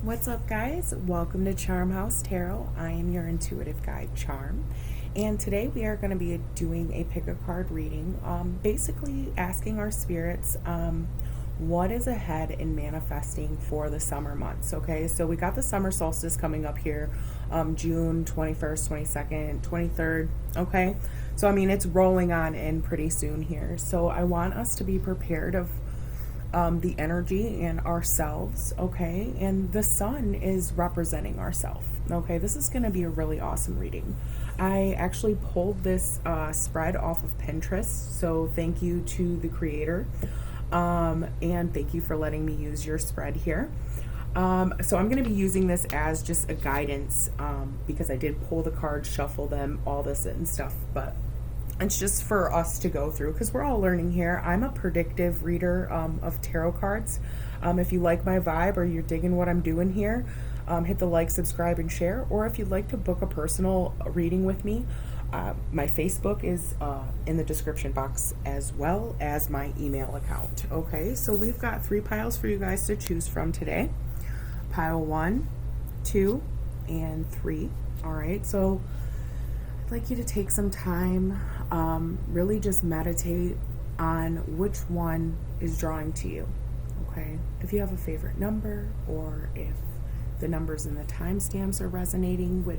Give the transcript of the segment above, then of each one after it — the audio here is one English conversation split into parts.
What's up, guys? Welcome to Charmhousetarot. I am your intuitive guide, Charm, and today we are going to be doing a pick a card reading, basically asking our spirits what is ahead in manifesting for the summer months. Okay, so we got the summer solstice coming up here, June 21st, 22nd, 23rd. Okay, so I mean, it's rolling on in pretty soon here, so I want us to be prepared of the energy and ourselves. Okay, and the sun is representing ourselves. Okay, this is going to be a really awesome reading. I actually pulled this spread off of Pinterest, so thank you to the creator, and thank you for letting me use your spread here. So I'm going to be using this as just a guidance, because I did pull the cards, shuffle them, all this and stuff, but it's just for us to go through because we're all learning here. I'm a predictive reader of tarot cards. If you like my vibe or you're digging what I'm doing here, hit the like, subscribe, and share. Or if you'd like to book a personal reading with me, my Facebook is in the description box, as well as my email account. Okay, so we've got 3 piles for you guys to choose from today. Pile 1, 2, and 3. All right, so I'd like you to take some time, really just meditate on which one is drawing to you. Okay, if you have a favorite number, or if the numbers and the timestamps are resonating with,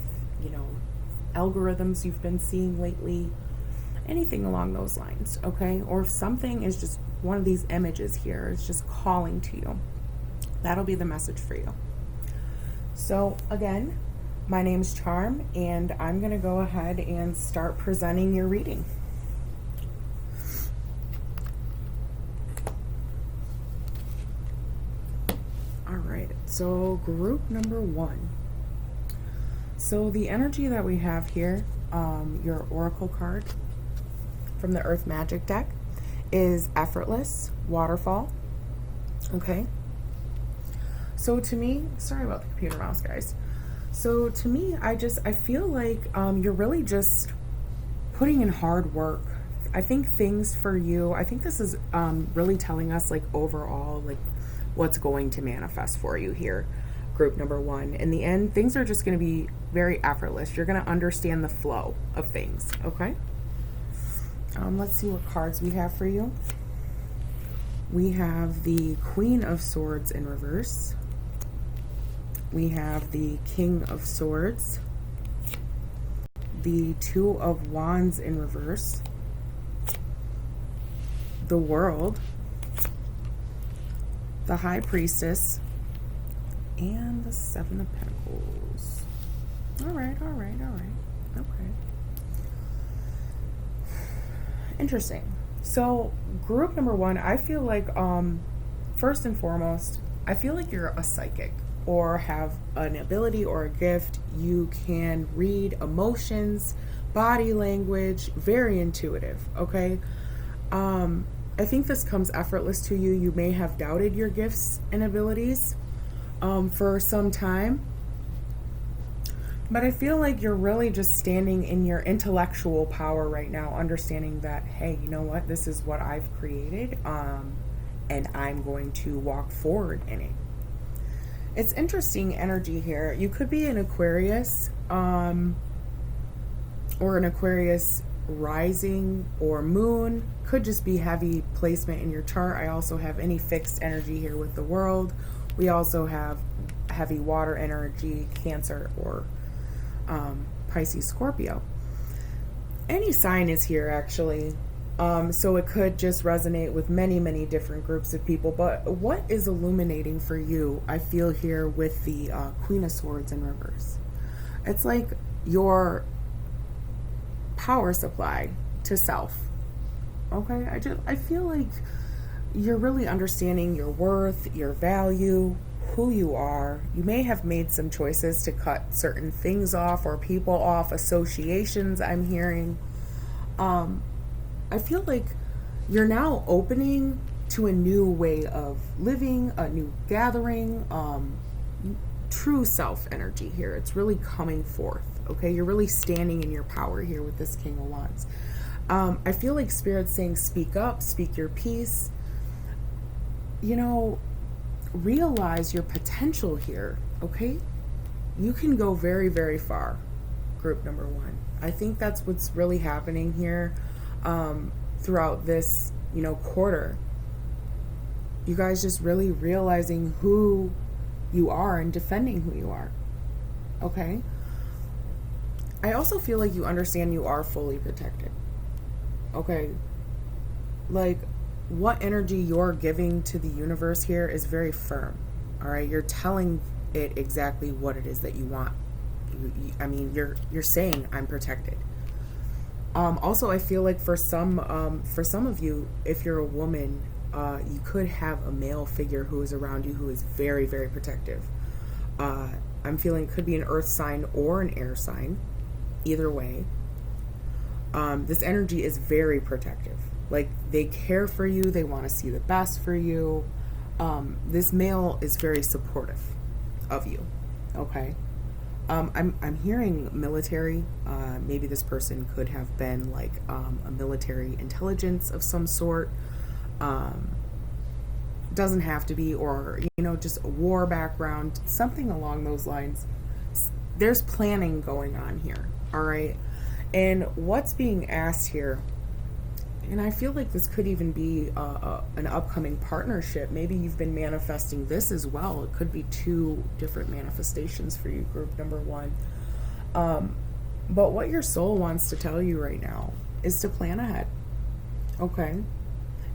algorithms you've been seeing lately, anything along those lines. Okay, or if something is just one of these images here is just calling to you, that'll be the message for you. So again, my name's Charm, and I'm going to go ahead and start presenting your reading. All right, so group number 1. So the energy that we have here, your oracle card from the Earth Magic deck, is effortless, waterfall. Okay. So to me, sorry about the computer mouse, guys. So to me, I feel like you're really just putting in hard work. I think things for you, I think this is really telling us like overall like what's going to manifest for you here, group number 1. In the end, things are just going to be very effortless. You're going to understand the flow of things, okay? Let's see what cards we have for you. We have the Queen of Swords in reverse. We have the King of Swords, the Two of Wands in reverse, the World, the High Priestess, and the Seven of Pentacles. All right. Okay. Interesting. So group number 1, I feel like, first and foremost, I feel like you're a psychic, or have an ability or a gift. You can read emotions, body language, very intuitive. Okay. I think this comes effortless to you. You may have doubted your gifts and abilities for some time, but I feel like you're really just standing in your intellectual power right now, understanding that, hey, you know what, this is what I've created, and I'm going to walk forward in it. It's interesting energy here. You could be an Aquarius, or an Aquarius rising or moon. Could just be heavy placement in your chart. I also have any fixed energy here with the World. We also have heavy water energy, Cancer, or Pisces, Scorpio. Any sign is here, actually. So it could just resonate with many different groups of people. But what is illuminating for you, I feel here with the Queen of Swords in reverse? It's like your power supply to self. Okay, I feel like you're really understanding your worth, your value, who you are. You may have made some choices to cut certain things off, or people off, associations I'm hearing. I feel like you're now opening to a new way of living, a new gathering, true self energy here. It's really coming forth. Okay, you're really standing in your power here with this King of Wands. I feel like Spirit's saying, speak up, speak your piece. realize your potential here, okay? You can go very, very far, group number one. I think that's what's really happening here throughout this, quarter. You guys just really realizing who you are and defending who you are, okay? I also feel like you understand you are fully protected, okay? Like, what energy you're giving to the universe here is very firm, all right? You're telling it exactly what it is that you want. You're saying I'm protected. Also, I feel like for some of you, if you're a woman, you could have a male figure who is around you who is very, very protective. I'm feeling it could be an earth sign or an air sign. Either way, this energy is very protective. Like, they care for you. They want to see the best for you. This male is very supportive of you. Okay. I'm hearing military. Maybe this person could have been like a military intelligence of some sort. Doesn't have to be, or just a war background, something along those lines. There's planning going on here. All right. And what's being asked here, and I feel like this could even be an upcoming partnership. Maybe you've been manifesting this as well. It could be two different manifestations for you, group number one. But what your soul wants to tell you right now is to plan ahead. Okay?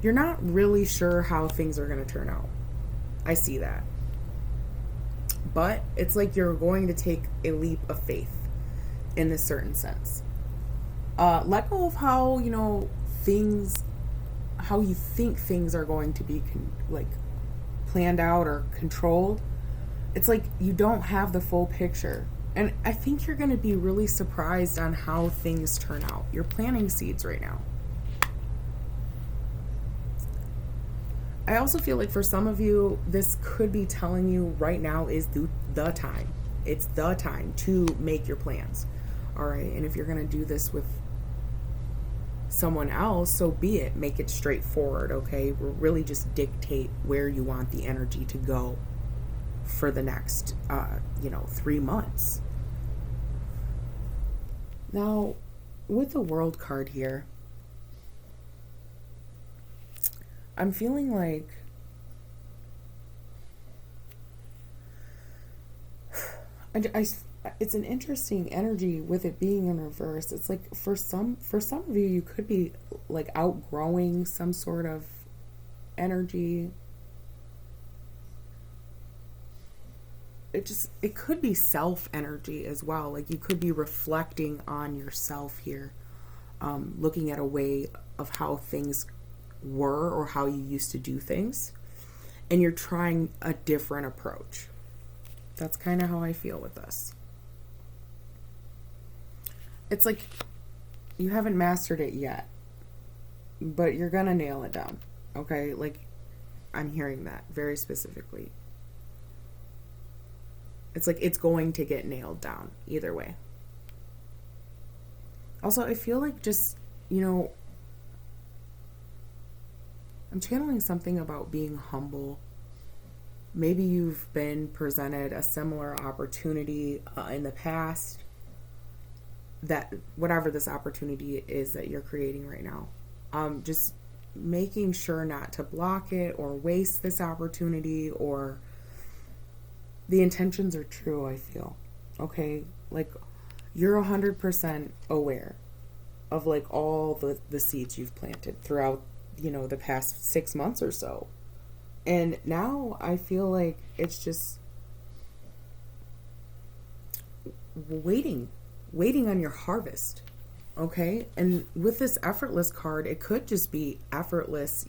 You're not really sure how things are going to turn out. I see that. But it's like you're going to take a leap of faith in this certain sense. Let go of how, how you think things are going to be planned out or controlled. It's like you don't have the full picture. And I think you're going to be really surprised on how things turn out. You're planting seeds right now. I also feel like for some of you, this could be telling you right now is the time. It's the time to make your plans. All right. And if you're going to do this with someone else, so be it. Make it straightforward. Okay. Really just dictate where you want the energy to go for the next, 3 months. Now, with the World card here, I'm feeling like it's an interesting energy with it being in reverse. It's like for some of you, you could be like outgrowing some sort of energy. It could be self energy as well. Like you could be reflecting on yourself here, looking at a way of how things were or how you used to do things, and you're trying a different approach. That's kind of how I feel with this. It's like you haven't mastered it yet, but you're gonna nail it down. Okay? Like, I'm hearing that very specifically. It's like it's going to get nailed down either way. Also, I feel like just, I'm channeling something about being humble. Maybe you've been presented a similar opportunity in the past, that whatever this opportunity is that you're creating right now, just making sure not to block it or waste this opportunity, or the intentions are true, I feel. Okay? Like, you're 100% aware of like all the seeds you've planted throughout the past 6 months or so. And now I feel like it's just waiting on your harvest. Okay? And with this effortless card, it could just be effortless,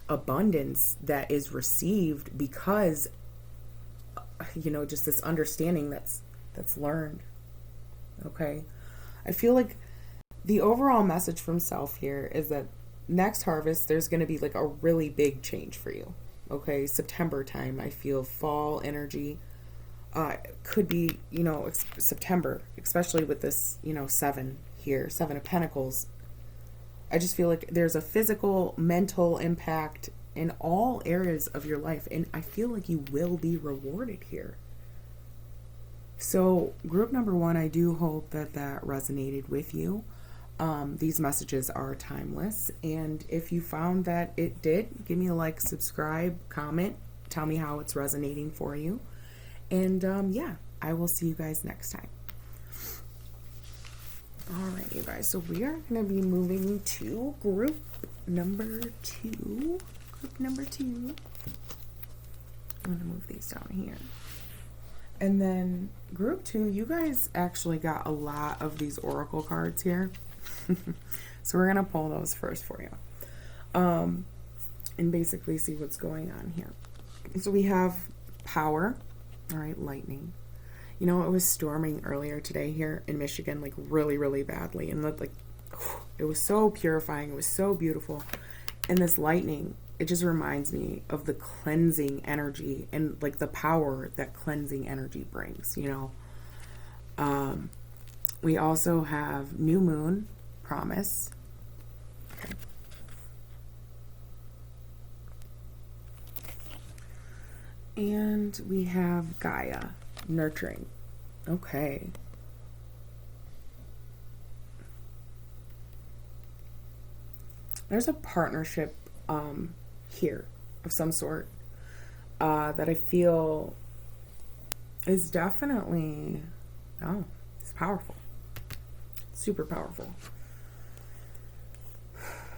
abundance that is received because, just this understanding that's learned. Okay? I feel like the overall message from self here is that next harvest, there's going to be like a really big change for you. Okay, September time, I feel fall energy. Could be, September, especially with this, 7 here, 7 of Pentacles. I just feel like there's a physical, mental impact in all areas of your life. And I feel like you will be rewarded here. So group number 1, I do hope that that resonated with you. These messages are timeless. And if you found that it did, give me a like, subscribe, comment, tell me how it's resonating for you. And yeah, I will see you guys next time. All right, you guys. So we are going to be moving to group number 2. Group number 2. I'm going to move these down here. And then group 2, you guys actually got a lot of these oracle cards here. So we're going to pull those first for you. And basically see what's going on here. So we have power. All right, lightning. You know, it was storming earlier today here in Michigan, like really, really badly. And like, it was so purifying. It was so beautiful. And this lightning, it just reminds me of the cleansing energy and like the power that cleansing energy brings, you know. We also have new moon, promise. Okay. And we have Gaia, nurturing. Okay. There's a partnership here of some sort that I feel is definitely, it's powerful. Super powerful.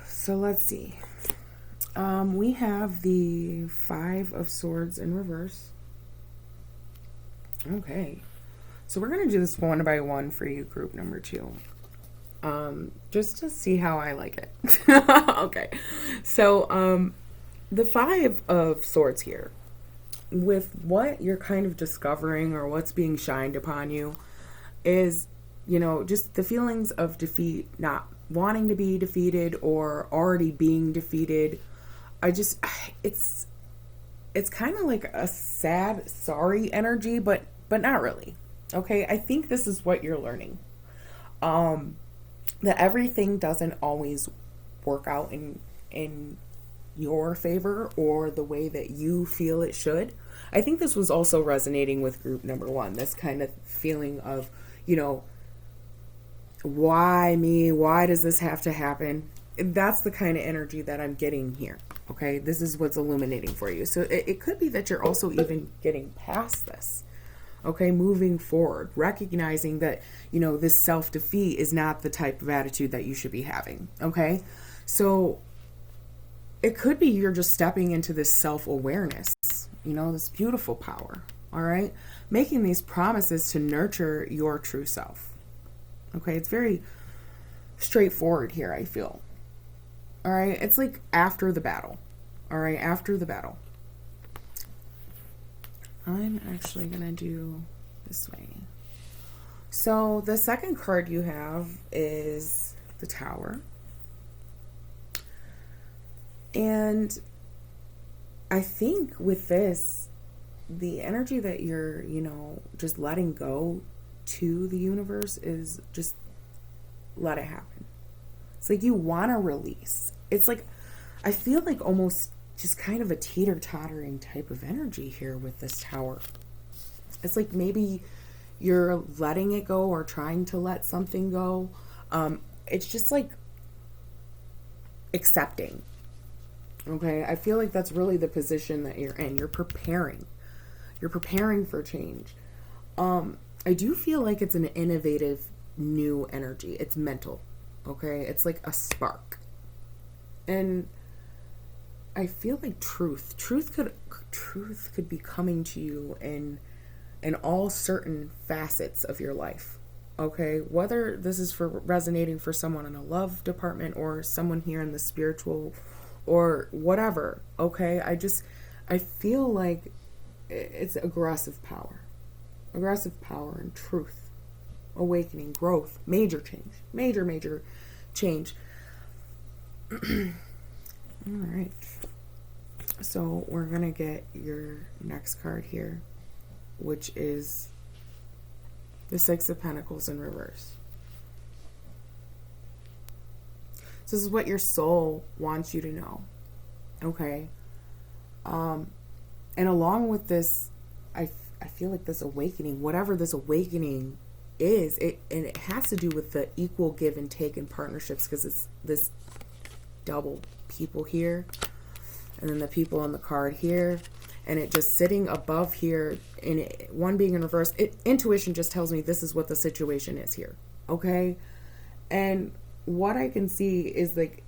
So let's see. We have the 5 of Swords in reverse. Okay. So we're going to do this one by one for you, group number 2. Just to see how I like it. Okay. So, the 5 of Swords here, with what you're kind of discovering or what's being shined upon you is, you know, just the feelings of defeat, not wanting to be defeated or already being defeated. It's kind of like a sad, sorry energy, but not really. Okay. I think this is what you're learning. That everything doesn't always work out in your favor or the way that you feel it should. I think this was also resonating with group number 1, this kind of feeling of, you know, why me? Why does this have to happen? That's the kind of energy that I'm getting here. Okay, this is what's illuminating for you. So it could be that you're also even getting past this. Okay, moving forward, recognizing that, you know, this self-defeat is not the type of attitude that you should be having. Okay, so it could be you're just stepping into this self-awareness, you know, this beautiful power. All right, making these promises to nurture your true self. Okay, it's very straightforward here, I feel. All right, it's like after the battle. All right, after the battle. I'm actually going to do this way. So the second card you have is the Tower. And I think with this, the energy that you're, you know, just letting go to the universe is just let it happen. It's like you want to release. It's like, I feel like almost just kind of a teeter-tottering type of energy here with this Tower. It's like maybe you're letting it go or trying to let something go. It's just like accepting. Okay, I feel like that's really the position that you're in. You're preparing. You're preparing for change. I do feel like it's an innovative new energy. It's mental. Okay, it's like a spark. And I feel like truth could be coming to you in all certain facets of your life. Okay, whether this is for resonating for someone in a love department or someone here in the spiritual or whatever. Okay, I feel like it's aggressive power and truth, awakening, growth, major change. All right. So we're going to get your next card here, which is the 6 of Pentacles in reverse. So this is what your soul wants you to know. Okay. And along with this, I feel like this awakening, whatever this awakening is, and it has to do with the equal give and take in partnerships, because it's this double people here, and then the people on the card here, and it just sitting above here, and one being in reverse. Intuition just tells me this is what the situation is here, okay? And what I can see is like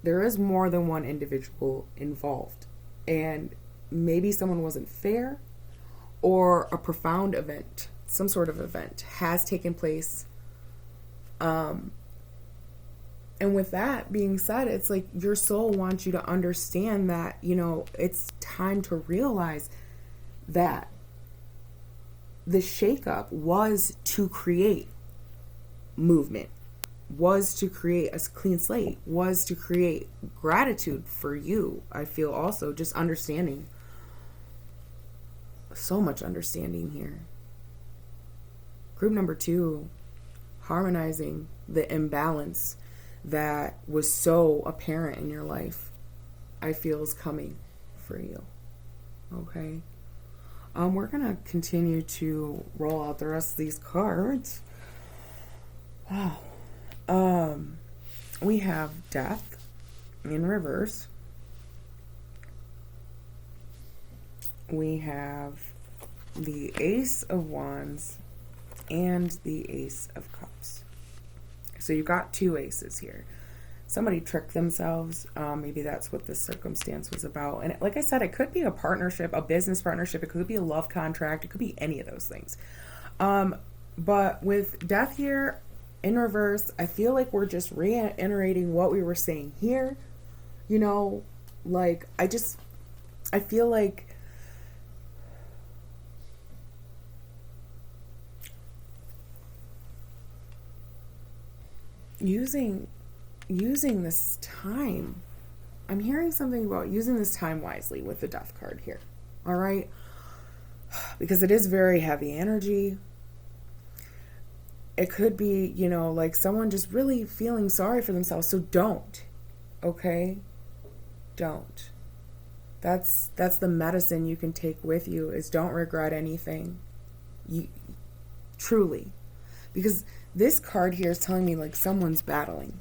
there is more than one individual involved, and maybe someone wasn't fair, or a profound event, some sort of event has taken place. And with that being said, it's like your soul wants you to understand that, you know, it's time to realize that the shakeup was to create movement, was to create a clean slate, was to create gratitude for you. I feel also just understanding, so much understanding here. Group number 2, harmonizing the imbalance that was so apparent in your life, I feel is coming for you. Okay. We're gonna continue to roll out the rest of these cards. Wow. We have Death in reverse. We have the Ace of Wands and the Ace of Cups. So you got 2 aces here. Somebody tricked themselves. Maybe that's what this circumstance was about. And like I said, it could be a partnership, a business partnership. It could be a love contract. It could be any of those things. But with Death here in reverse, I feel like we're just reiterating what we were saying here. You know, like I feel like using this time, I'm hearing something about using this time wisely with the Death card here. All right, because it is very heavy energy. It could be, you know, like someone just really feeling sorry for themselves. So don't, okay? Don't. That's the medicine you can take with you, is don't regret anything. You truly, because this card here is telling me like someone's battling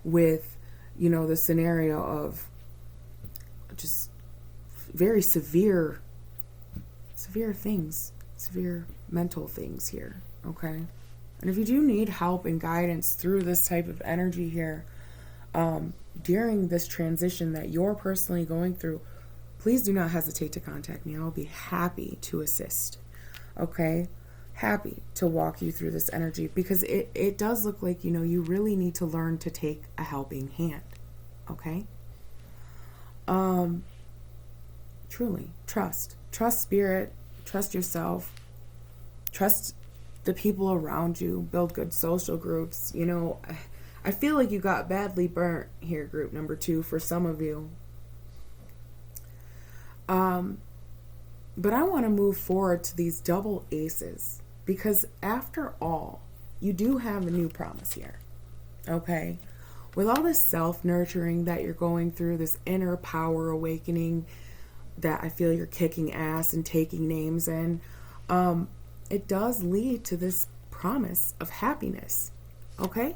with, you know, the scenario of just very severe things, severe mental things here. Okay. And if you do need help and guidance through this type of energy here, during this transition that you're personally going through, please do not hesitate to contact me. I'll be happy to assist. Okay. Happy to walk you through this energy, because it does look like, you know, you really need to learn to take a helping hand. Okay. Truly trust spirit, trust yourself, trust the people around you, build good social groups. You know, I feel like you got badly burnt here, group number 2, for some of you. But I want to move forward to these double aces, because after all, you do have a new promise here. Okay? With all this self-nurturing that you're going through, this inner power awakening that I feel you're kicking ass and taking names in, it does lead to this promise of happiness. Okay?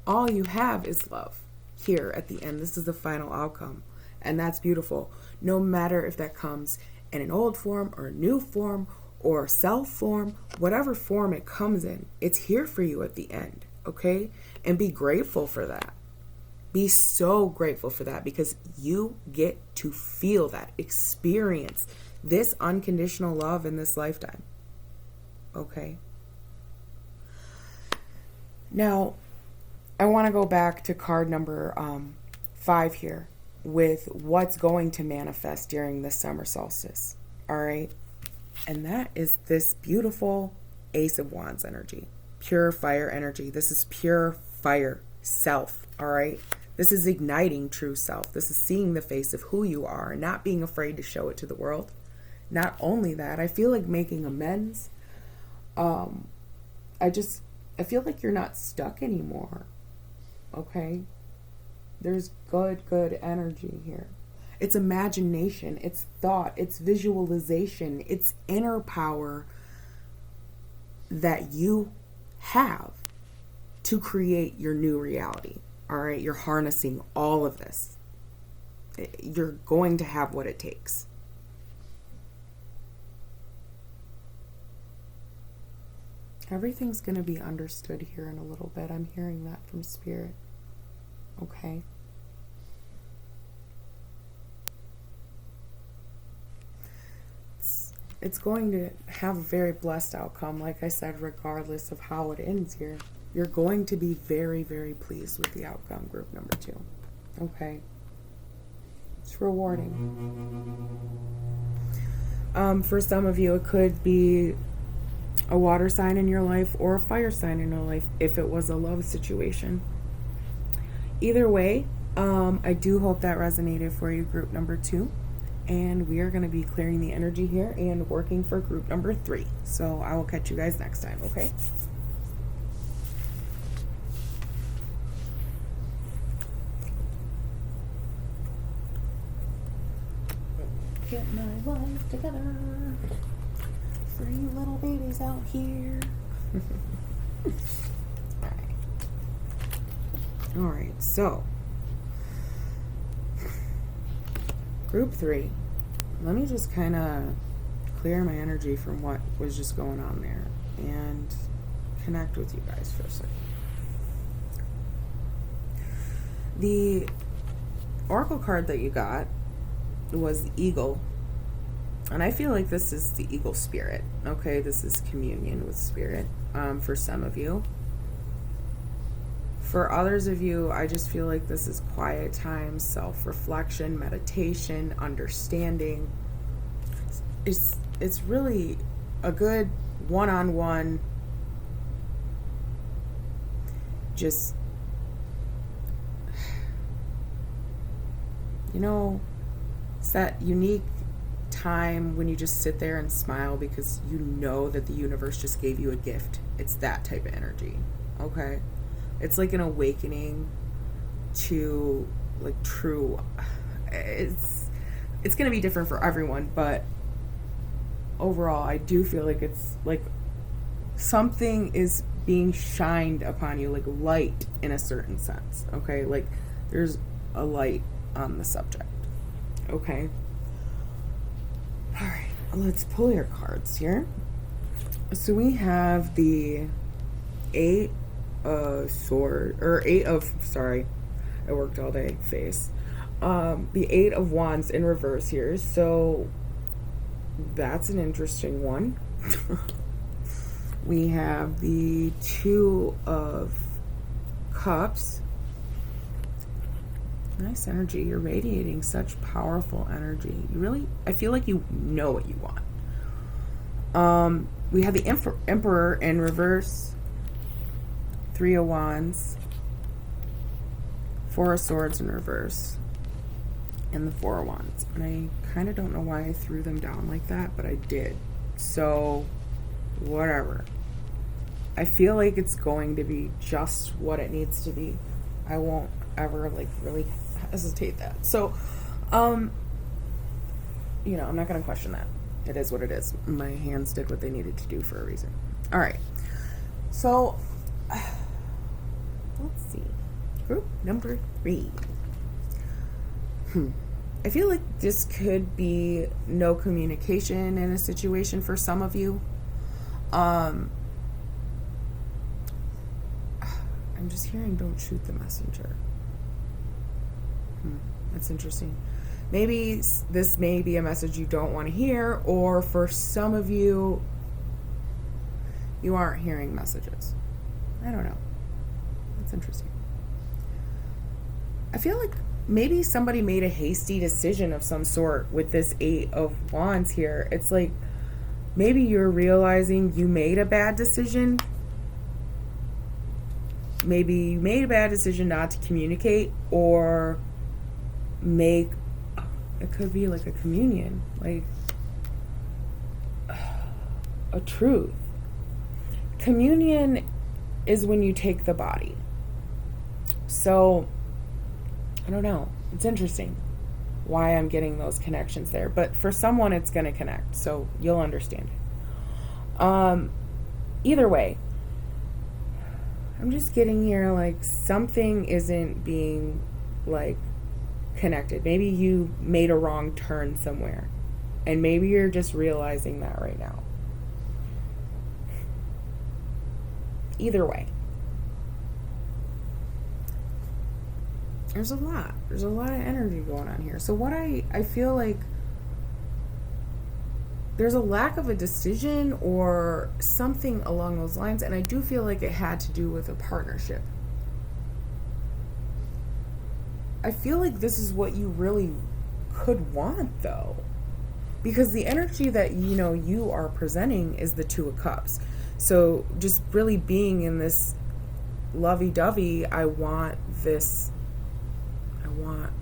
All you have is love here at the end. This is the final outcome. And that's beautiful. No matter if that comes in an old form or a new form or self form, whatever form it comes in, it's here for you at the end. Okay? And be grateful for that. Be so grateful for that, because you get to feel that, experience this unconditional love in this lifetime. Okay? Now, I want to go back to card number 5 here, with what's going to manifest during the summer solstice. All right? And that is this beautiful Ace of Wands energy. Pure fire energy. This is pure fire self. All right? This is igniting true self. This is seeing the face of who you are and not being afraid to show it to the world. Not only that, I feel like making amends. I feel like you're not stuck anymore. Okay? There's good energy here. It's imagination, it's thought, it's visualization, it's inner power that you have to create your new reality. All right, you're harnessing all of this. You're going to have what it takes. Everything's going to be understood here in a little bit. I'm hearing that from Spirit. Okay. It's going to have a very blessed outcome, like I said, regardless of how it ends here. You're going to be very, very pleased with the outcome, group number 2. Okay. It's rewarding. For some of you, it could be a water sign in your life or a fire sign in your life if it was a love situation. Either way, I do hope that resonated for you, group number 2. And we are going to be clearing the energy here and working for group number 3. So I will catch you guys next time, okay? Get my life together. 3 little babies out here. All right, so group 3, let me just kind of clear my energy from what was just going on there and connect with you guys for a second. The oracle card that you got was the eagle, and I feel like this is the eagle spirit. Okay, this is communion with spirit for some of you. For others of you, I just feel like this is quiet time, self-reflection, meditation, understanding. It's really a good one-on-one, just, you know, it's that unique time when you just sit there and smile because you know that the universe just gave you a gift. It's that type of energy, okay? It's like an awakening to like true. It's going to be different for everyone, but overall, I do feel like it's like something is being shined upon you, like light in a certain sense. Okay, like there's a light on the subject. Okay. All right, let's pull your cards here. So we have the 8 of swords, or 8 of, sorry, I worked all day, face. The 8 of wands in reverse here. So that's an interesting one. We have the 2 of cups. Nice energy. You're radiating such powerful energy. You really, I feel like you know what you want. We have the emperor in reverse. 3 of wands. 4 of swords in reverse. And the 4 of wands. And I kind of don't know why I threw them down like that, but I did. So, whatever. I feel like it's going to be just what it needs to be. I won't ever like really hesitate that. So, you know, I'm not going to question that. It is what it is. My hands did what they needed to do for a reason. All right. So, let's see. Group number 3. I feel like this could be no communication in a situation for some of you. I'm just hearing don't shoot the messenger. That's interesting. Maybe this may be a message you don't want to hear, or for some of you, you aren't hearing messages. I don't know. That's interesting. I feel like maybe somebody made a hasty decision of some sort with this 8 of wands here. It's like maybe you're realizing you made a bad decision. Maybe you made a bad decision not to communicate or make, it could be like a communion, like a truth. Communion is when you take the body. So, I don't know. It's interesting. why I'm getting those connections there. But for someone, it's going to connect, so you'll understand it. Either way, I'm just getting here, like, something isn't being, like, connected. Maybe you made a wrong turn somewhere, and maybe you're just realizing that right now. Either way, there's a lot of energy going on here. So what I feel like there's a lack of a decision or something along those lines, and I do feel like it had to do with a partnership. I feel like this is what you really could want, though, because the energy that you are presenting is the Two of Cups. So just really being in this lovey-dovey, I want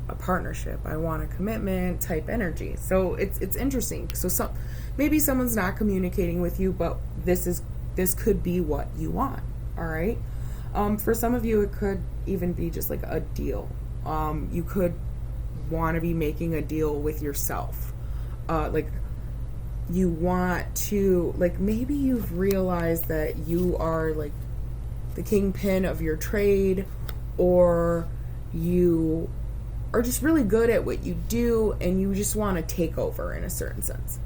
a partnership, I want a commitment type energy. So it's interesting. So maybe someone's not communicating with you, but this could be what you want. All right. For some of you, it could even be just like a deal. You could want to be making a deal with yourself. Like you want to, like, maybe you've realized that you are like the kingpin of your trade, or you are just really good at what you do and you just want to take over in a certain sense.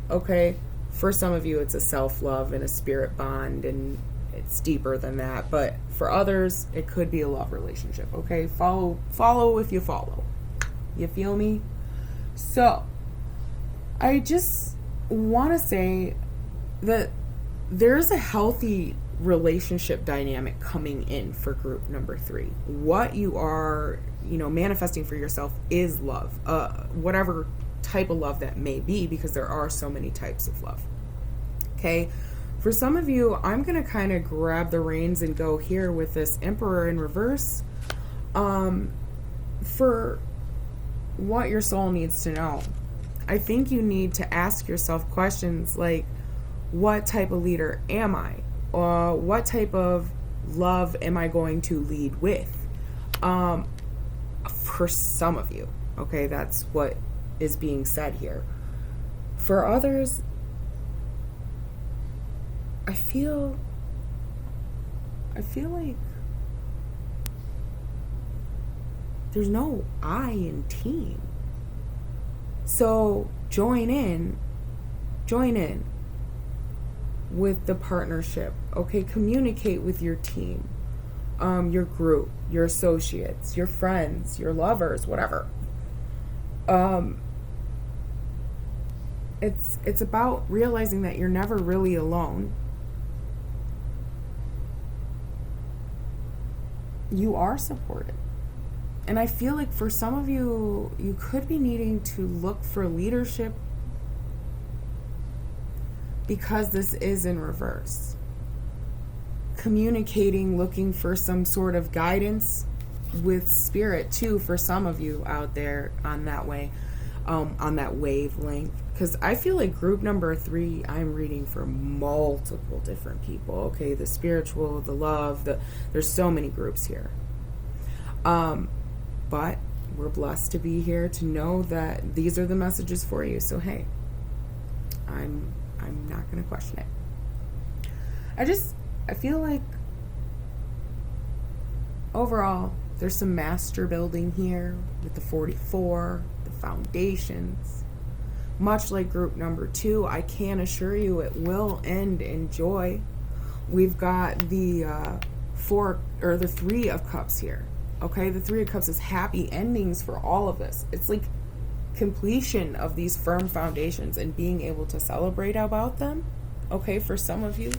Okay? For some of you, it's a self-love and a spirit bond, and it's deeper than that. But for others, it could be a love relationship. Okay? Follow if you follow. You feel me? So, I just want to say that there's a healthy relationship dynamic coming in for group number 3. What you are, manifesting for yourself is love. Whatever type of love that may be, because there are so many types of love. Okay? For some of you, I'm going to kind of grab the reins and go here with this Emperor in reverse. For what your soul needs to know, I think you need to ask yourself questions like, what type of leader am I? What type of love am I going to lead with? For some of you, okay, that's what is being said here. For others, I feel like there's no I in team. So join in with the partnership. Okay, communicate with your team, your group, your associates, your friends, your lovers, whatever. It's about realizing that you're never really alone. You are supported. And I feel like for some of you, you could be needing to look for leadership because this is in reverse. Communicating, looking for some sort of guidance with spirit too, for some of you out there on that way, on that wavelength. Because I feel like group number 3, I'm reading for multiple different people. Okay, the spiritual, the love, there's so many groups here. But we're blessed to be here to know that these are the messages for you. So hey, I'm not going to question it. I feel like overall there's some master building here with the 44, the foundations. Much like group number 2, I can assure you it will end in joy. We've got the 3 of Cups here. Okay, the 3 of Cups is happy endings for all of this. It's like completion of these firm foundations and being able to celebrate about them. Okay, for some of you.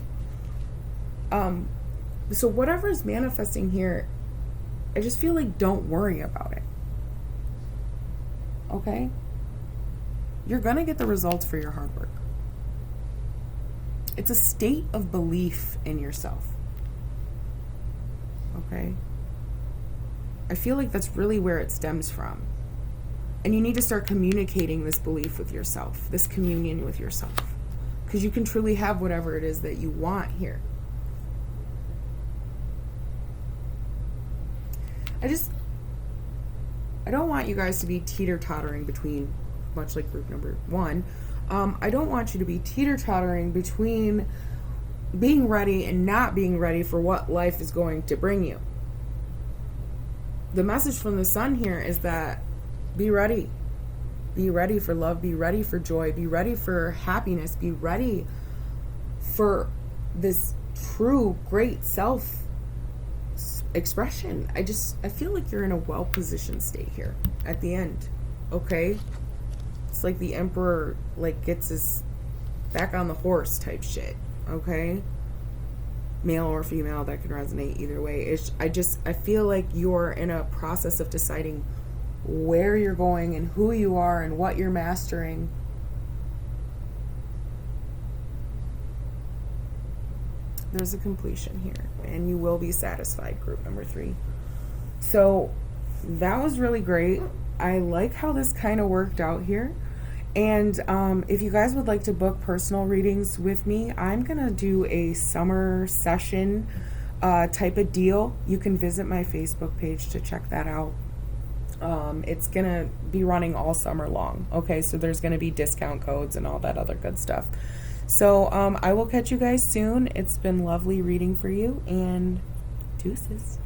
So whatever is manifesting here, I just feel like don't worry about it. Okay? You're going to get the results for your hard work. It's a state of belief in yourself. Okay? I feel like that's really where it stems from. And you need to start communicating this belief with yourself, this communion with yourself. Because you can truly have whatever it is that you want here. I don't want you guys to be teeter-tottering between, much like group number 1, I don't want you to be teeter-tottering between being ready and not being ready for what life is going to bring you. The message from the sun here is that be ready. Be ready for love. Be ready for joy. Be ready for happiness. Be ready for this true, great self expression. I feel like you're in a well-positioned state here at the end. Okay? It's like the emperor like gets his back on the horse type shit. Okay? Male or female, that can resonate either way. I feel like you're in a process of deciding where you're going and who you are and what you're mastering. There's a completion here, and you will be satisfied, group number 3. So that was really great. I like how this kind of worked out here. And if you guys would like to book personal readings with me, I'm going to do a summer session type of deal. You can visit my Facebook page to check that out. It's going to be running all summer long. Okay, so there's going to be discount codes and all that other good stuff. So I will catch you guys soon. It's been lovely reading for you, and deuces.